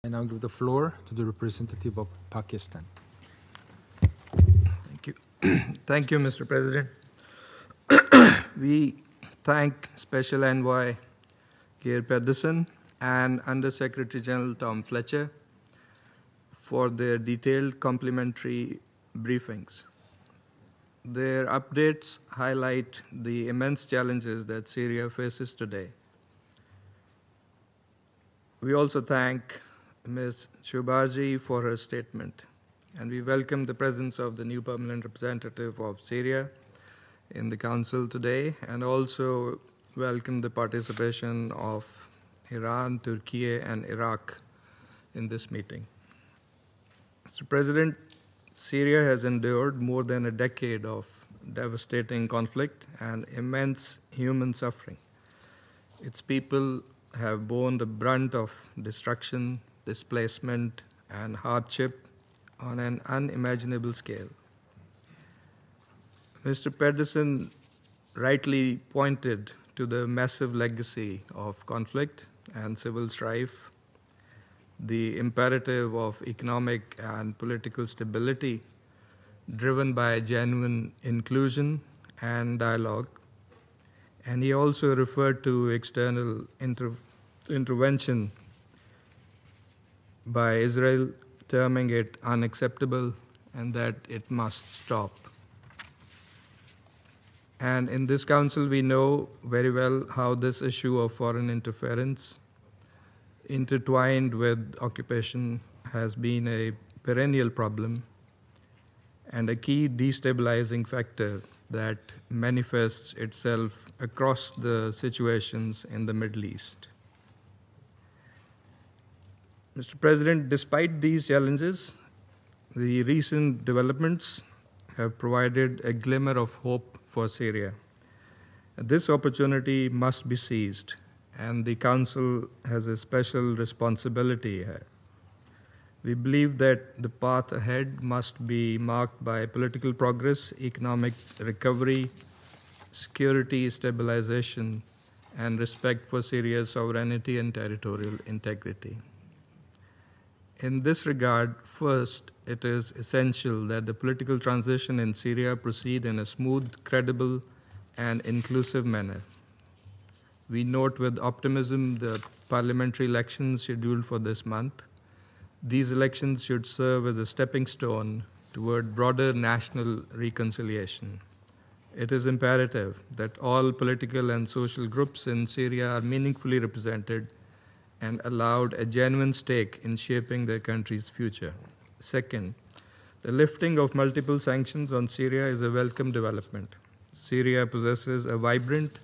I now give the floor to the representative of Pakistan. Thank you. Thank you, Mr. President. We thank Special Envoy Geir Pedersen and Under-Secretary General Tom Fletcher for their detailed complimentary briefings. Their updates highlight the immense challenges that Syria faces today. We also thank Ms. Shubaji for her statement, and we welcome the presence of the new permanent representative of Syria in the Council today, and also welcome the participation of Iran, Turkey, and Iraq in this meeting. Mr. President, Syria has endured more than a decade of devastating conflict and immense human suffering. Its people have borne the brunt of destruction, displacement, and hardship on an unimaginable scale. Mr. Pedersen rightly pointed to the massive legacy of conflict and civil strife, the imperative of economic and political stability driven by genuine inclusion and dialogue, and he also referred to external intervention by Israel, terming it unacceptable and that it must stop. And in this council, we know very well how this issue of foreign interference intertwined with occupation has been a perennial problem and a key destabilizing factor that manifests itself across the situations in the Middle East. Mr. President, despite these challenges, the recent developments have provided a glimmer of hope for Syria. This opportunity must be seized, and the Council has a special responsibility here. We believe that the path ahead must be marked by political progress, economic recovery, security stabilization, and respect for Syria's sovereignty and territorial integrity. In this regard, first, it is essential that the political transition in Syria proceed in a smooth, credible, and inclusive manner. We note with optimism the parliamentary elections scheduled for this month. These elections should serve as a stepping stone toward broader national reconciliation. It is imperative that all political and social groups in Syria are meaningfully represented and allowed a genuine stake in shaping their country's future. Second, the lifting of multiple sanctions on Syria is a welcome development. Syria possesses a vibrant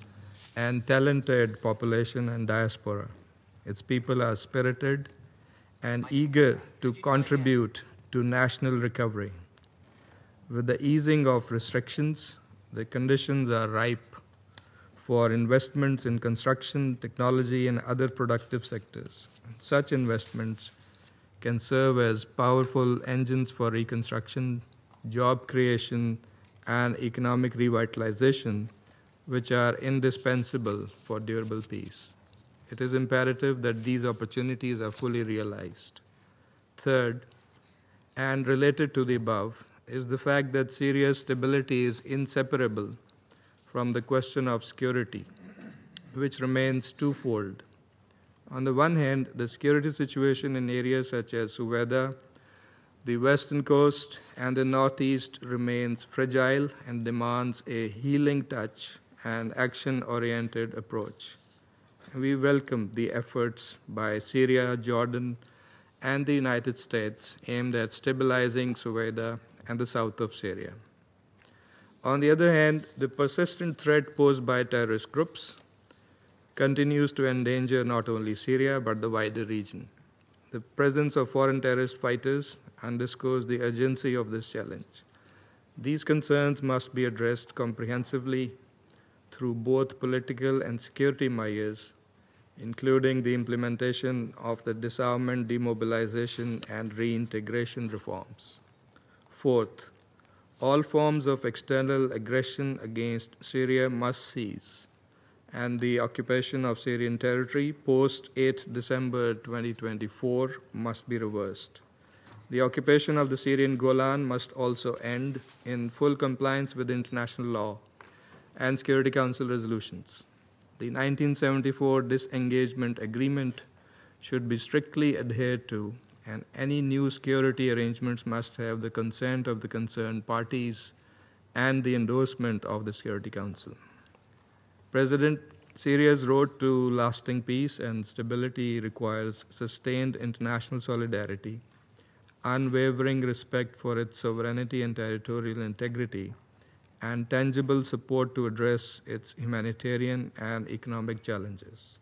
and talented population and diaspora. Its people are spirited and eager to contribute to national recovery. With the easing of restrictions, the conditions are ripe for investments in construction, technology, and other productive sectors. Such investments can serve as powerful engines for reconstruction, job creation, and economic revitalization, which are indispensable for durable peace. It is imperative that these opportunities are fully realized. Third, and related to the above, is the fact that Syria's stability is inseparable from the question of security, which remains twofold. On the one hand, the security situation in areas such as Suweda, the western coast, and the northeast remains fragile and demands a healing touch and action-oriented approach. We welcome the efforts by Syria, Jordan, and the United States aimed at stabilizing Suweda and the south of Syria. On the other hand, the persistent threat posed by terrorist groups continues to endanger not only Syria but the wider region. The presence of foreign terrorist fighters underscores the urgency of this challenge. These concerns must be addressed comprehensively through both political and security measures, including the implementation of the disarmament, demobilization, and reintegration reforms. Fourth, all forms of external aggression against Syria must cease. and the occupation of Syrian territory post 8 December 2024 must be reversed. The occupation of the Syrian Golan must also end in full compliance with international law and Security Council resolutions. The 1974 disengagement agreement should be strictly adhered to, and any new security arrangements must have the consent of the concerned parties and the endorsement of the Security Council. President, Syria's road to lasting peace and stability requires sustained international solidarity, unwavering respect for its sovereignty and territorial integrity, and tangible support to address its humanitarian and economic challenges.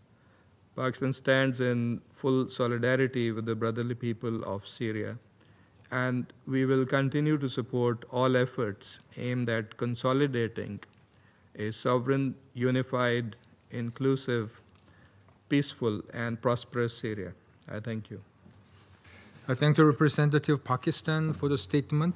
Pakistan stands in full solidarity with the brotherly people of Syria, and we will continue to support all efforts aimed at consolidating a sovereign, unified, inclusive, peaceful, and prosperous Syria. I thank you. I thank the representative of Pakistan for the statement.